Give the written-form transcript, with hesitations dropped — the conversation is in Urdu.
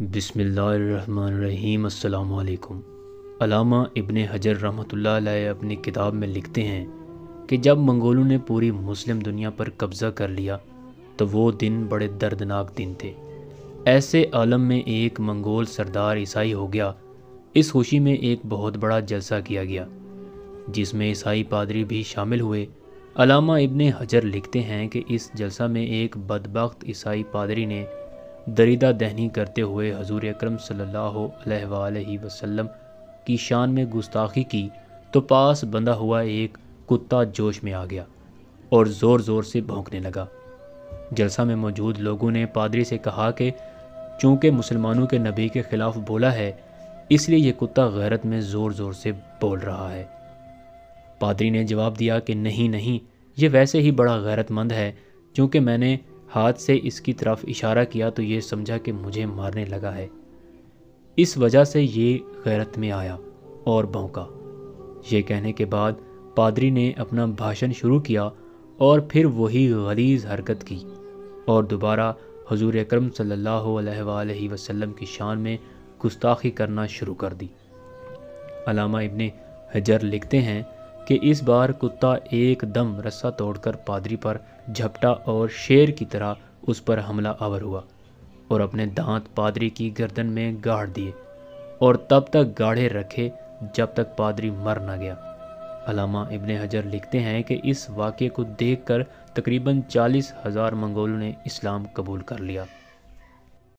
بسم اللہ الرحمن الرحیم۔ السلام علیکم۔ علامہ ابن حجر رحمۃ اللہ علیہ اپنی کتاب میں لکھتے ہیں کہ جب منگولوں نے پوری مسلم دنیا پر قبضہ کر لیا تو وہ دن بڑے دردناک دن تھے۔ ایسے عالم میں ایک منگول سردار عیسائی ہو گیا۔ اس خوشی میں ایک بہت بڑا جلسہ کیا گیا جس میں عیسائی پادری بھی شامل ہوئے۔ علامہ ابن حجر لکھتے ہیں کہ اس جلسہ میں ایک بدبخت عیسائی پادری نے دریدہ دہنی کرتے ہوئے حضور اکرم صلی اللہ علیہ وآلہ وسلم کی شان میں گستاخی کی تو پاس بندھا ہوا ایک کتا جوش میں آ گیا اور زور زور سے بھونکنے لگا۔ جلسہ میں موجود لوگوں نے پادری سے کہا کہ چونکہ مسلمانوں کے نبی کے خلاف بولا ہے اس لیے یہ کتا غیرت میں زور زور سے بول رہا ہے۔ پادری نے جواب دیا کہ نہیں، یہ ویسے ہی بڑا غیرت مند ہے، چونکہ میں نے ہاتھ سے اس کی طرف اشارہ کیا تو یہ سمجھا کہ مجھے مارنے لگا ہے، اس وجہ سے یہ غیرت میں آیا اور بھونکا۔ یہ کہنے کے بعد پادری نے اپنا بھاشن شروع کیا اور پھر وہی غلیظ حرکت کی اور دوبارہ حضور اکرم صلی اللہ علیہ وآلہ وسلم کی شان میں گستاخی کرنا شروع کر دی۔ علامہ ابن حجر لکھتے ہیں کہ اس بار کتا ایک دم رسہ توڑ کر پادری پر جھپٹا اور شیر کی طرح اس پر حملہ آور ہوا اور اپنے دانت پادری کی گردن میں گاڑ دیے اور تب تک گاڑے رکھے جب تک پادری مر نہ گیا۔ علامہ ابن حجر لکھتے ہیں کہ اس واقعے کو دیکھ کر تقریباً 40,000 منگولوں نے اسلام قبول کر لیا۔